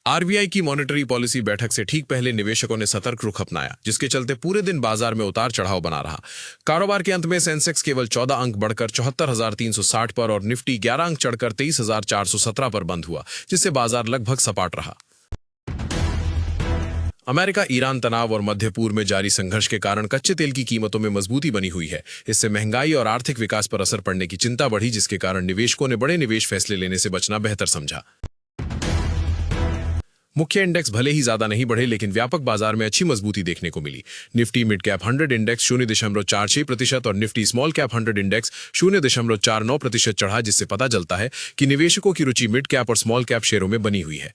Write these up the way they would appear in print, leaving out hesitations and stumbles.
RBI की monetary policy बैठक से ठीक पहले निवेशकों ने सतर्क रुख अपनाया, जिसके चलते पूरे दिन बाजार में उतार चढ़ाव बना रहा। कारोबार के अंत में सेंसेक्स केवल 14 अंक बढ़कर 74,360 पर और निफ्टी 11 अंक चढ़कर 23,417 पर बंद हुआ, जिससे बाजार लगभग सपाट रहा। अमेरिका ईरान तनाव और मध्य पूर्व में जारी संघर्ष के कारण कच्चे तेल की कीमतों में मजबूती बनी हुई है। इससे महंगाई और आर्थिक विकास पर असर पड़ने की चिंता बढ़ी, जिसके कारण निवेशकों ने बड़े निवेश फैसले लेने से बचना बेहतर समझा। मुख्य इंडेक्स भले ही ज्यादा नहीं बढ़े, लेकिन व्यापक बाजार में अच्छी मजबूती देखने को मिली। निफ्टी मिड कैप 100 इंडेक्स 0.46% और निफ्टी स्मॉल कैप 100 इंडेक्स 0.49% चढ़ा, जिससे पता चलता है कि निवेशकों की रुचि मिड कैप और स्मॉल कैप शेयरों में बनी हुई है।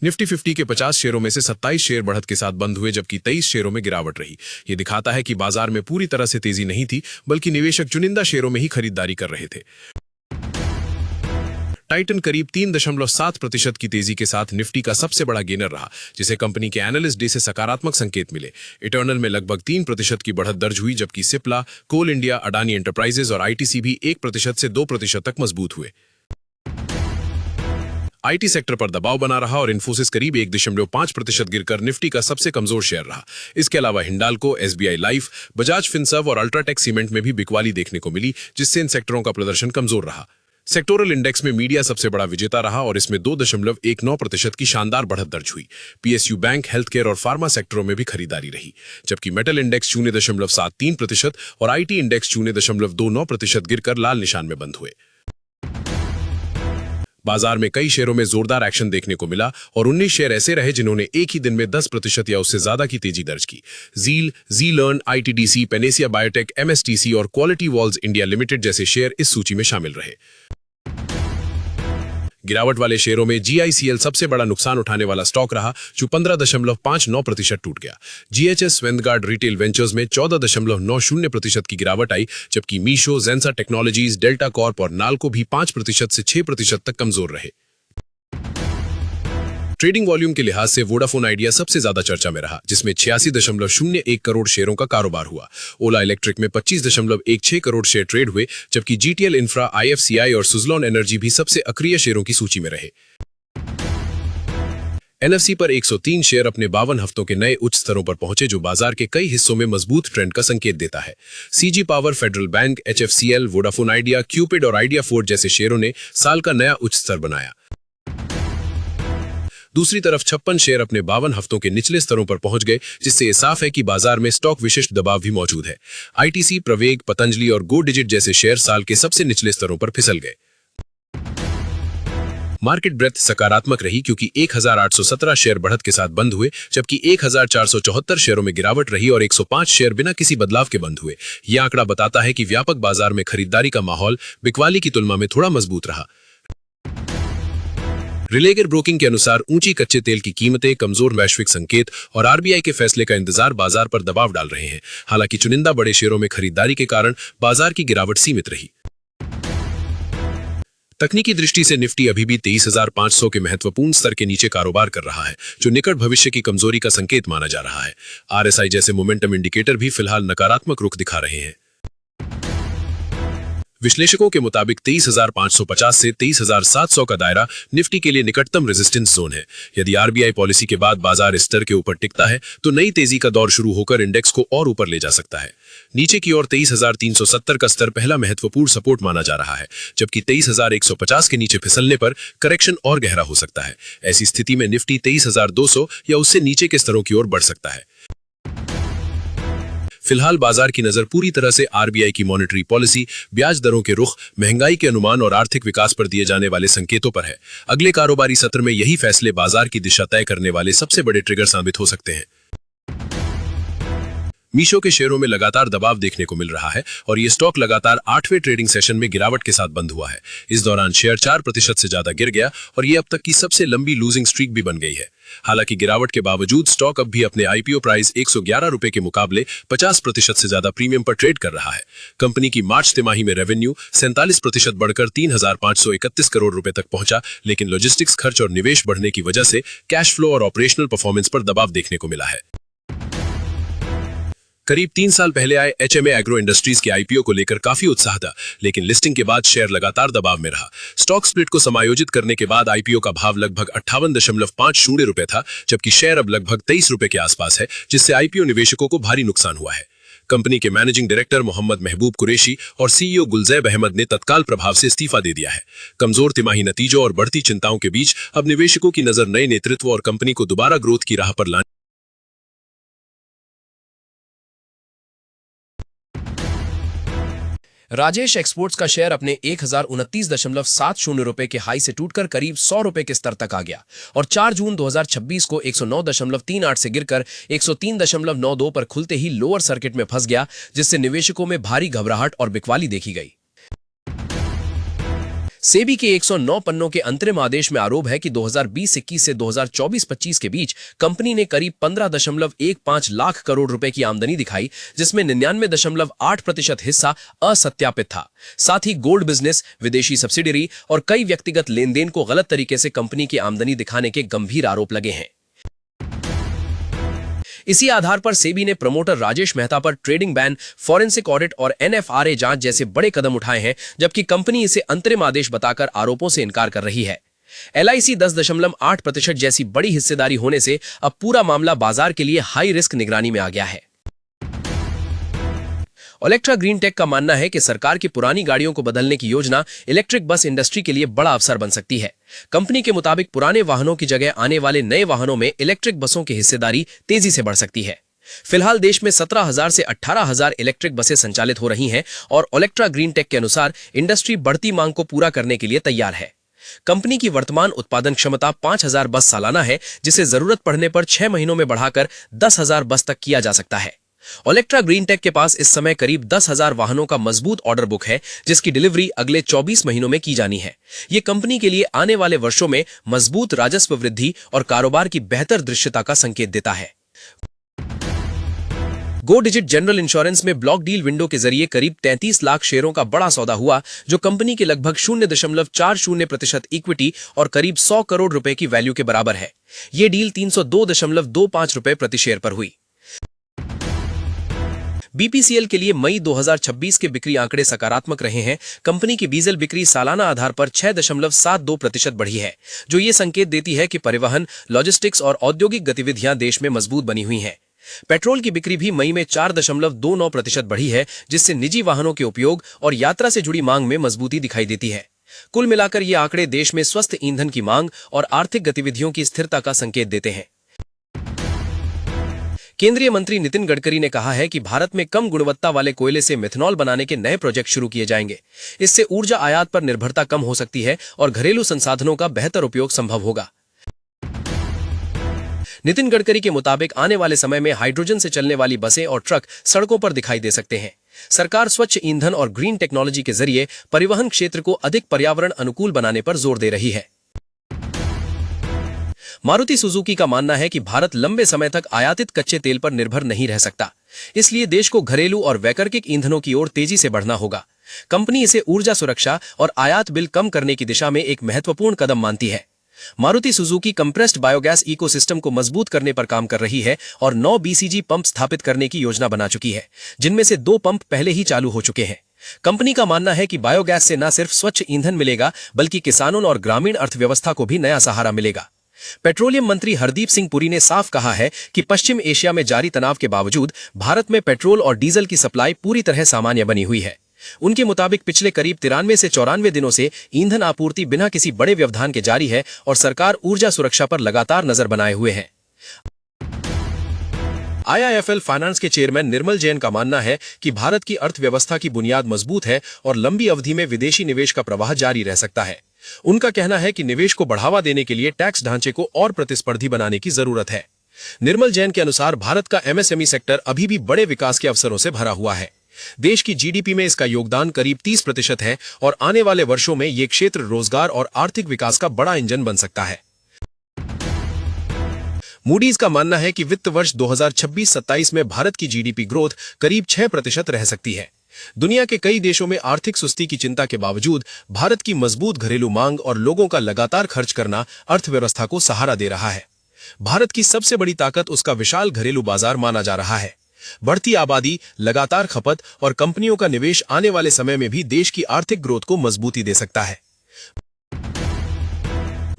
निफ्टी 50 के 50 शेयरों में से 27 शेयर बढ़त के साथ बंद हुए, जबकि 23 शेयरों में गिरावट रही। यह दिखाता है कि बाजार में पूरी तरह से तेजी नहीं थी, बल्कि निवेशक चुनिंदा शेयरों में ही खरीदारी कर रहे थे। टाइटन करीब 3.7% की तेजी के साथ निफ्टी का सबसे बड़ा गेनर रहा, जिसे कंपनी के एनालिस्ट डे से सकारात्मक संकेत मिले। इटर्नल में लगभग 3% की बढ़त दर्ज हुई, जबकि सिप्ला, कोल इंडिया, अडानी एंटरप्राइजेज और आईटीसी भी 1% से 2% तक मजबूत हुए। आईटी सेक्टर पर दबाव बना रहा और इन्फोसिस करीब 1.5% गिरकर निफ्टी का सबसे कमजोर शेयर रहा। इसके अलावा Hindalco, SBI life, Bajaj Finserv और अल्ट्राटेक सीमेंट में भी बिकवाली देखने को मिली, जिससे इन सेक्टरों का प्रदर्शन कमजोर रहा। सेक्टोरल इंडेक्स में मीडिया सबसे बड़ा विजेता रहा और इसमें 2.19% की शानदार बढ़त दर्ज हुई। पीएसयू बैंक, हेल्थ केयर और फार्मा सेक्टरों में भी खरीदारी रही, जबकि मेटल इंडेक्स 0.73% और आईटी इंडेक्स 0.29% गिरकर लाल निशान में बंद हुए। बाजार में कई शेयरों में जोरदार एक्शन देखने को मिला और 19 शेयर ऐसे रहे जिन्होंने एक ही दिन में 10% या उससे ज्यादा की तेजी दर्ज की। जील, जी-लर्न, आईटीडीसी, पेनेसिया बायोटेक, एमएसटीसी और क्वालिटी वॉल्स इंडिया लिमिटेड जैसे शेयर इस सूची में शामिल रहे। गिरावट वाले शेयरों में जीआईसीएल सबसे बड़ा नुकसान उठाने वाला स्टॉक रहा, जो 15.59% टूट गया। जीएचएस वेंथगार्ड रिटेल वेंचर्स में 14.90% की गिरावट आई, जबकि मीशो, जेंसा टेक्नोलॉजीज, डेल्टा कॉर्प और नाल्को भी 5% से 6% तक कमजोर रहे। ट्रेडिंग वॉल्यूम के लिहाज से वोडाफोन आइडिया सबसे ज्यादा चर्चा में रहा, जिसमें 86.01 करोड़ शेयरों का कारोबार हुआ। ओला इलेक्ट्रिक में 25.16 करोड़ शेयर ट्रेड हुए, जबकि जीटीएल इंफ्रा, आईएफसीआई और सुजलॉन एनर्जी भी सबसे अक्रिय शेयरों की सूची में रहे। एनएफसी पर 103 शेयर अपने 52 हफ्तों के नए उच्च स्तरों पर पहुंचे, जो बाजार के कई हिस्सों में मजबूत ट्रेंड का संकेत देता है। CG power, federal bank, HFCL, Vodafone idea, Cupid और आइडिया फोर्ड जैसे शेयरों ने साल का नया उच्च स्तर बनाया। दूसरी तरफ 56 शेयर अपने 52 हफ्तों के निचले स्तरों पर पहुंच गए, जिससे यह साफ है कि बाजार में स्टॉक विशिष्ट दबाव भी मौजूद है। आईटीसी, प्रवेग, पतंजलि और गो डिजिट जैसे शेयर साल के सबसे निचले स्तरों पर फिसल गए। मार्केट ब्रेथ सकारात्मक रही, क्योंकि 1817 शेयर बढ़त के साथ बंद हुए, जबकि 1474 शेयरों में गिरावट रही और 105 शेयर बिना किसी बदलाव के बंद हुए। यह आंकड़ा बताता है कि व्यापक बाजार में खरीदारी का माहौल बिकवाली की तुलना में थोड़ा मजबूत रहा। रिलेगर ब्रोकिंग के अनुसार ऊंची कच्चे तेल की कीमतें, कमजोर वैश्विक संकेत और आरबीआई के फैसले का इंतजार बाजार पर दबाव डाल रहे हैं। हालांकि चुनिंदा बड़े शेयरों में खरीदारी के कारण बाजार की गिरावट सीमित रही। तकनीकी दृष्टि से निफ्टी अभी भी 23,500 के महत्वपूर्ण स्तर के नीचे कारोबार कर रहा है, जो निकट भविष्य की कमजोरी का संकेत माना जा रहा है। आरएसआई जैसे मोमेंटम इंडिकेटर भी फिलहाल नकारात्मक रुख दिखा रहे हैं। विश्लेषकों के मुताबिक 23,550 से 23,700 का दायरा निफ्टी के लिए निकटतम रेजिस्टेंस जोन है। यदि आरबीआई पॉलिसी के बाद बाजार इस स्तर के ऊपर टिकता है, तो नई तेजी का दौर शुरू होकर इंडेक्स को और ऊपर ले जा सकता है। नीचे की ओर 23,370 का स्तर पहला महत्वपूर्ण सपोर्ट माना जा रहा है, जबकि 23,150 के नीचे फिसलने पर करेक्शन और गहरा हो सकता है। ऐसी स्थिति में निफ्टी 23,200 या उससे नीचे के स्तरों की ओर बढ़ सकता है। फिलहाल बाजार की नजर पूरी तरह से आरबीआई की मॉनेटरी पॉलिसी, ब्याज दरों के रुख, महंगाई के अनुमान और आर्थिक विकास पर दिए जाने वाले संकेतों पर है। अगले कारोबारी सत्र में यही फैसले बाजार की दिशा तय करने वाले सबसे बड़े ट्रिगर साबित हो सकते हैं। मीशो के शेयरों में लगातार दबाव देखने को मिल रहा है और ये स्टॉक लगातार 8वें ट्रेडिंग सेशन में गिरावट के साथ बंद हुआ है। इस दौरान शेयर 4% से ज्यादा गिर गया और ये अब तक की सबसे लंबी लूजिंग स्ट्रीक भी बन गई है। हालांकि गिरावट के बावजूद स्टॉक अब भी अपने आईपीओ प्राइस 111 रुपए के मुकाबले 50% से ज्यादा प्रीमियम पर ट्रेड कर रहा है। कंपनी की मार्च तिमाही में रेवेन्यू 47% बढ़कर 3,531 करोड़ रुपए तक पहुंचा, लेकिन लॉजिस्टिक्स खर्च और निवेश बढ़ने की वजह से कैश फ्लो और ऑपरेशनल परफॉर्मेंस पर दबाव देखने को मिला है। करीब 3 साल पहले आए एचएमए एग्रो इंडस्ट्रीज के आईपीओ को लेकर काफी उत्साह था, लेकिन लिस्टिंग के बाद शेयर लगातार दबाव में रहा। स्टॉक स्प्लिट को समायोजित करने के बाद आईपीओ का भाव लगभग 58.50 रुपए था, जबकि शेयर अब लगभग 23 रुपए के आसपास है, जिससे आईपीओ निवेशकों को भारी नुकसान हुआ है। कंपनी के मैनेजिंग डायरेक्टर मोहम्मद महबूब कुरैशी और सीईओ गुलजैब अहमद ने तत्काल प्रभाव से इस्तीफा दे दिया है। कमजोर तिमाही नतीजों और बढ़ती चिंताओं के बीच अब निवेशकों की नजर नए नेतृत्व और कंपनी को दोबारा ग्रोथ की राह पर लाने। राजेश एक्सपोर्ट्स का शेयर अपने 1029.70 रुपए के हाई से टूटकर करीब 100 रुपए के स्तर तक आ गया और 4 जून 2026 को 109.38 से गिरकर 103.92 पर खुलते ही लोअर सर्किट में फंस गया, जिससे निवेशकों में भारी घबराहट और बिकवाली देखी गई। सेबी के 109 पन्नों के अंतरिम आदेश में आरोप है कि 2020-21 से 2024-25 के बीच कंपनी ने करीब 15.15 लाख करोड़ रुपए की आमदनी दिखाई, जिसमें 99.8% हिस्सा असत्यापित था। साथ ही गोल्ड बिजनेस, विदेशी सब्सिडरी और कई व्यक्तिगत लेन देन को गलत तरीके से कंपनी की आमदनी दिखाने के गंभीर आरोप लगे हैं। इसी आधार पर सेबी ने प्रमोटर राजेश मेहता पर ट्रेडिंग बैन, फॉरेंसिक ऑडिट और एनएफआरए जांच जैसे बड़े कदम उठाए हैं, जबकि कंपनी इसे अंतरिम आदेश बताकर आरोपों से इनकार कर रही है। एलआईसी 10.8% जैसी बड़ी हिस्सेदारी होने से अब पूरा मामला बाजार के लिए हाई रिस्क निगरानी में आ गया है। ओलेक्ट्रा ग्रीन टेक का मानना है कि सरकार की पुरानी गाड़ियों को बदलने की योजना इलेक्ट्रिक बस इंडस्ट्री के लिए बड़ा अवसर बन सकती है। कंपनी के मुताबिक पुराने वाहनों की जगह आने वाले नए वाहनों में इलेक्ट्रिक बसों की हिस्सेदारी तेजी से बढ़ सकती है। फिलहाल देश में 17,000 से 18,000 इलेक्ट्रिक बसें संचालित हो रही हैं और ओलेक्ट्रा ग्रीन टेक के अनुसार इंडस्ट्री बढ़ती मांग को पूरा करने के लिए तैयार है। कंपनी की वर्तमान उत्पादन क्षमता 5,000 बस सालाना है, जिसे जरूरत पड़ने पर 6 महीनों में बढ़ाकर 10,000 बस तक किया जा सकता है। ओलेक्ट्रा ग्रीन टेक के पास इस समय करीब 10,000 वाहनों का मजबूत ऑर्डर बुक है, जिसकी डिलीवरी अगले 24 महीनों में की जानी है। ये कंपनी के लिए आने वाले वर्षों में मजबूत राजस्व वृद्धि और कारोबार की बेहतर दृश्यता का संकेत देता है। गो डिजिट जनरल इंश्योरेंस में ब्लॉक डील विंडो के जरिए करीब 33 लाख शेयरों का बड़ा सौदा हुआ, जो कंपनी के लगभग 0.40% इक्विटी और करीब 100 करोड़ रुपए की वैल्यू के बराबर है। यह डील 302.25 रुपए प्रति शेयर पर हुई। बीपीसीएल के लिए मई 2026 के बिक्री आंकड़े सकारात्मक रहे हैं। कंपनी की डीजल बिक्री सालाना आधार पर 6.72% बढ़ी है, जो ये संकेत देती है कि परिवहन, लॉजिस्टिक्स और औद्योगिक गतिविधियां देश में मजबूत बनी हुई हैं। पेट्रोल की बिक्री भी मई में 4.29% बढ़ी है, जिससे निजी वाहनों के उपयोग और यात्रा से जुड़ी मांग में मजबूती दिखाई देती है। कुल मिलाकर ये आंकड़े देश में स्वस्थ ईंधन की मांग और आर्थिक गतिविधियों की स्थिरता का संकेत देते हैं। केंद्रीय मंत्री नितिन गडकरी ने कहा है कि भारत में कम गुणवत्ता वाले कोयले से मेथनॉल बनाने के नए प्रोजेक्ट शुरू किए जाएंगे। इससे ऊर्जा आयात पर निर्भरता कम हो सकती है और घरेलू संसाधनों का बेहतर उपयोग संभव होगा। नितिन गडकरी के मुताबिक आने वाले समय में हाइड्रोजन से चलने वाली बसें और ट्रक सड़कों पर दिखाई दे सकते हैं। सरकार स्वच्छ ईंधन और ग्रीन टेक्नोलॉजी के जरिए परिवहन क्षेत्र को अधिक पर्यावरण अनुकूल बनाने पर जोर दे रही है। मारुति सुजुकी का मानना है कि भारत लंबे समय तक आयातित कच्चे तेल पर निर्भर नहीं रह सकता, इसलिए देश को घरेलू और वैकल्पिक ईंधनों की ओर तेजी से बढ़ना होगा। कंपनी इसे ऊर्जा सुरक्षा और आयात बिल कम करने की दिशा में एक महत्वपूर्ण कदम मानती है। Maruti Suzuki compressed biogas ecosystem को मजबूत करने पर काम कर रही है और 9 बीसीजी पंप स्थापित करने की योजना बना चुकी है, जिनमें से 2 पंप पहले ही चालू हो चुके हैं। कंपनी का मानना है कि बायोगैस से न सिर्फ स्वच्छ ईंधन मिलेगा, बल्कि किसानों और ग्रामीण अर्थव्यवस्था को भी नया सहारा मिलेगा। पेट्रोलियम मंत्री हरदीप सिंह पुरी ने साफ कहा है कि पश्चिम एशिया में जारी तनाव के बावजूद भारत में पेट्रोल और डीजल की सप्लाई पूरी तरह सामान्य बनी हुई है। उनके मुताबिक पिछले करीब 93 से 94 दिनों से ईंधन आपूर्ति बिना किसी बड़े व्यवधान के जारी है और सरकार ऊर्जा सुरक्षा पर लगातार नजर बनाए हुए है। आईआईएफएल फाइनेंस के चेयरमैन निर्मल जैन का मानना है कि भारत की अर्थव्यवस्था की बुनियाद मजबूत है और लंबी अवधि में विदेशी निवेश का प्रवाह जारी रह सकता है। उनका कहना है कि निवेश को बढ़ावा देने के लिए टैक्स ढांचे को और प्रतिस्पर्धी बनाने की जरूरत है। निर्मल जैन के अनुसार भारत का एमएसएमई सेक्टर अभी भी बड़े विकास के अवसरों से भरा हुआ है। देश की जीडीपी में इसका योगदान करीब 30% है और आने वाले वर्षों में ये क्षेत्र रोजगार और आर्थिक विकास का बड़ा इंजन बन सकता है। मूडीज का मानना है कि वित्त वर्ष 2026-27 में भारत की जीडीपी ग्रोथ करीब 6% रह सकती है। दुनिया के कई देशों में आर्थिक सुस्ती की चिंता के बावजूद भारत की मजबूत घरेलू मांग और लोगों का लगातार खर्च करना अर्थव्यवस्था को सहारा दे रहा है। भारत की सबसे बड़ी ताकत उसका विशाल घरेलू बाजार माना जा रहा है। बढ़ती आबादी, लगातार खपत और कंपनियों का निवेश आने वाले समय में भी देश की आर्थिक ग्रोथ को मजबूती दे सकता है।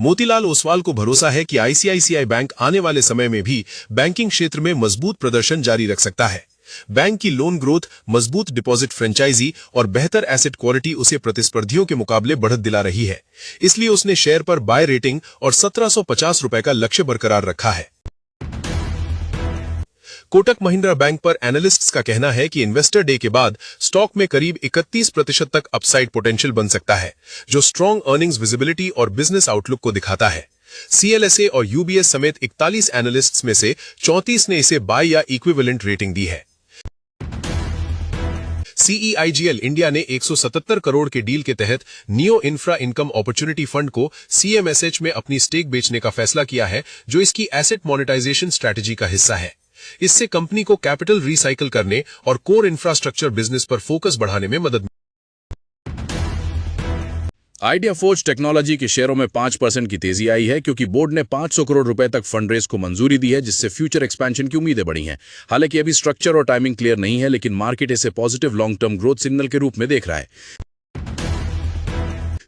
मोतीलाल ओसवाल को भरोसा है कि आईसीआईसीआई बैंक आने वाले समय में भी बैंकिंग क्षेत्र में मजबूत प्रदर्शन जारी रख सकता है। बैंक की लोन ग्रोथ, मजबूत डिपॉजिट फ्रेंचाइजी और बेहतर एसेट क्वालिटी उसे प्रतिस्पर्धियों के मुकाबले बढ़त दिला रही है। इसलिए उसने शेयर पर बाय रेटिंग और 1750 रुपए का लक्ष्य बरकरार रखा है। कोटक महिंद्रा बैंक पर एनालिस्ट्स का कहना है कि इन्वेस्टर डे के बाद स्टॉक में करीब 31% तक अपसाइड पोटेंशियल बन सकता है, जो स्ट्रॉन्ग अर्निंग्स विजिबिलिटी और बिजनेस आउटलुक को दिखाता है। CLSA और UBS समेत 41 एनालिस्ट्स में से 34 ने इसे बाय या इक्विवेलेंट रेटिंग दी है। CEIGL इंडिया ने 177 करोड़ के डील के तहत neo infra income opportunity fund को CMSH में अपनी स्टेक बेचने का फैसला किया है, जो इसकी एसेट मोनेटाइजेशन स्ट्रैटेजी का हिस्सा है। इससे कंपनी को कैपिटल रिसाइकिल करने और कोर इंफ्रास्ट्रक्चर बिजनेस पर फोकस बढ़ाने में मदद। आइडिया फोर्ज टेक्नोलॉजी के शेयरों में 5% की तेजी आई है, क्योंकि बोर्ड ने 500 करोड़ रुपए तक फंड रेज को मंजूरी दी है, जिससे फ्यूचर एक्सपेंशन की उम्मीदें बढ़ी हैं। हालांकि अभी स्ट्रक्चर और टाइमिंग क्लियर नहीं है, लेकिन मार्केट इसे positive long term growth signal के रूप में देख रहा है।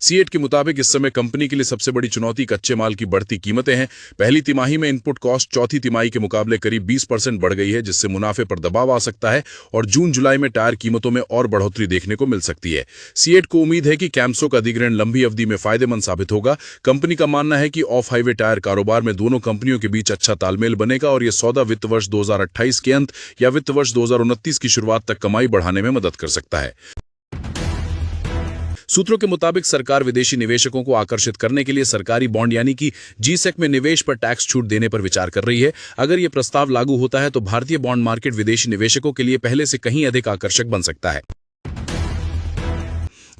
सीएट के मुताबिक इस समय कंपनी के लिए सबसे बड़ी चुनौती कच्चे माल की बढ़ती कीमतें हैं। पहली तिमाही में इनपुट कॉस्ट चौथी तिमाही के मुकाबले करीब 20% बढ़ गई है, जिससे मुनाफे पर दबाव आ सकता है और जून जुलाई में टायर कीमतों में और बढ़ोतरी देखने को मिल सकती है। सीएट को उम्मीद है कि कैम्सो का अधिग्रहण लंबी अवधि में फायदेमंद साबित होगा। कंपनी का मानना है कि ऑफ हाईवे टायर कारोबार में दोनों कंपनियों के बीच अच्छा तालमेल बनेगा और यह सौदा वित्त वर्ष 2028 के अंत या वित्त वर्ष 2029 की शुरुआत तक कमाई बढ़ाने में मदद कर सकता है। सूत्रों के मुताबिक सरकार विदेशी निवेशकों को आकर्षित करने के लिए सरकारी बॉन्ड यानी कि जीसेक में निवेश पर टैक्स छूट देने पर विचार कर रही है। अगर यह प्रस्ताव लागू होता है तो भारतीय बॉन्ड मार्केट विदेशी निवेशकों के लिए पहले से कहीं अधिक आकर्षक बन सकता है।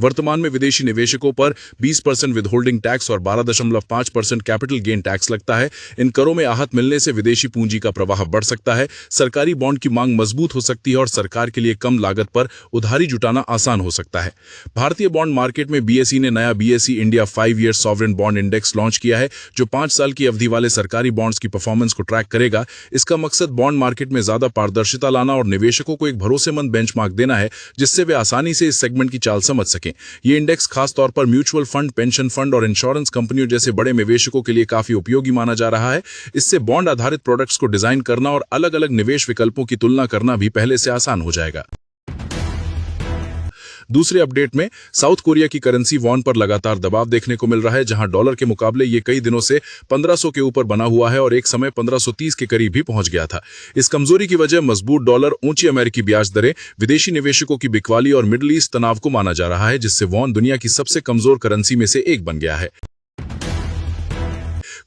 वर्तमान में विदेशी निवेशकों पर 20% विदहोल्डिंग टैक्स और 12.5% कैपिटल गेन टैक्स लगता है। इन करों में आहत मिलने से विदेशी पूंजी का प्रवाह बढ़ सकता है, सरकारी बॉन्ड की मांग मजबूत हो सकती है और सरकार के लिए कम लागत पर उधारी जुटाना आसान हो सकता है। भारतीय बॉन्ड मार्केट में BSE ने नया BSE India 5 year sovereign bond index launch किया है, जो 5 साल की अवधि वाले सरकारी बॉन्ड्स की परफॉर्मेंस को ट्रैक करेगा। इसका मकसद बॉन्ड मार्केट में ज्यादा पारदर्शिता लाना और निवेशकों को एक भरोसेमंद बेंचमार्क देना है, जिससे वे आसानी से इस सेगमेंट की चाल समझ सकें। ये इंडेक्स खास तौर पर म्यूचुअल फंड, पेंशन फंड और इंश्योरेंस कंपनियों जैसे बड़े निवेशकों के लिए काफी उपयोगी माना जा रहा है। इससे बॉन्ड आधारित प्रोडक्ट्स को डिजाइन करना और अलग-अलग निवेश विकल्पों की तुलना करना भी पहले से आसान हो जाएगा। दूसरे अपडेट में साउथ कोरिया की करेंसी वॉन पर लगातार दबाव देखने को मिल रहा है, जहां डॉलर के मुकाबले ये कई दिनों से 1500 के ऊपर बना हुआ है और एक समय 1530 के करीब भी पहुंच गया था। इस कमजोरी की वजह मजबूत डॉलर, ऊंची अमेरिकी ब्याज दरें, विदेशी निवेशकों की बिकवाली और मिडल ईस्ट तनाव को माना जा रहा है, जिससे वॉन दुनिया की सबसे कमजोर करेंसी में से एक बन गया है।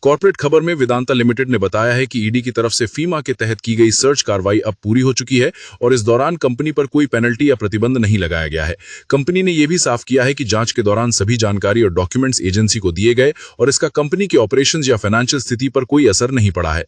कॉर्पोरेट खबर में वेदांता लिमिटेड ने बताया है कि ईडी की तरफ से फीमा के तहत की गई सर्च कार्रवाई अब पूरी हो चुकी है और इस दौरान कंपनी पर कोई पेनल्टी या प्रतिबंध नहीं लगाया गया है। कंपनी ने यह भी साफ किया है कि जांच के दौरान सभी जानकारी और डॉक्यूमेंट्स एजेंसी को दिए गए और इसका कंपनी के ऑपरेशंस या फाइनेंशियल स्थिति पर कोई असर नहीं पड़ा है।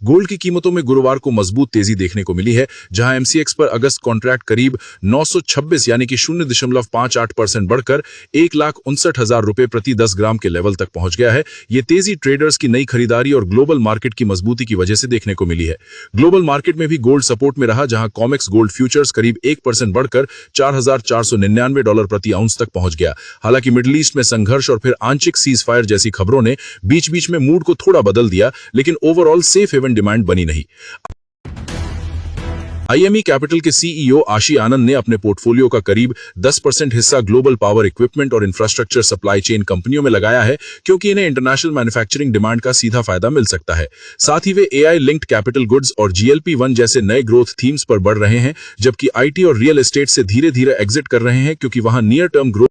गोल्ड की कीमतों में गुरुवार को मजबूत तेजी देखने को मिली है, जहां MCX पर अगस्त कॉन्ट्रैक्ट करीब 926 यानी कि 0.58% बढ़कर 1,59,000 रुपए प्रति 10 ग्राम के लेवल तक पहुंच गया है। ये तेजी ट्रेडर्स की नई खरीदारी और ग्लोबल मार्केट की मजबूती की वजह से देखने को मिली है। ग्लोबल मार्केट में भी गोल्ड सपोर्ट में रहा, जहां कॉमेक्स गोल्ड फ्यूचर्स करीब 1% बढ़कर $4,499 प्रति आउंस तक पहुंच गया। हालांकि मिडिल ईस्ट में संघर्ष और फिर आंशिक सीज फायर जैसी खबरों ने बीच बीच में मूड को थोड़ा बदल दिया, लेकिन ओवरऑल सेफ हेवन डिमांड बनी नहीं। IME कैपिटल के CEO आशी आनंद ने अपने पोर्टफोलियो का करीब 10% हिस्सा ग्लोबल पावर इक्विपमेंट और इंफ्रास्ट्रक्चर सप्लाई चेन कंपनियों में लगाया है, क्योंकि इन्हें इंटरनेशनल मैन्युफैक्चरिंग डिमांड का सीधा फायदा मिल सकता है। साथ ही वे AI लिंक्ड कैपिटल गुड्स और GLP-1 जैसे नए ग्रोथ थीम्स पर बढ़ रहे हैं, जबकि IT और रियल एस्टेट से धीरे धीरे एग्जिट कर रहे हैं, क्योंकि वहां नियर टर्म ग्रोथ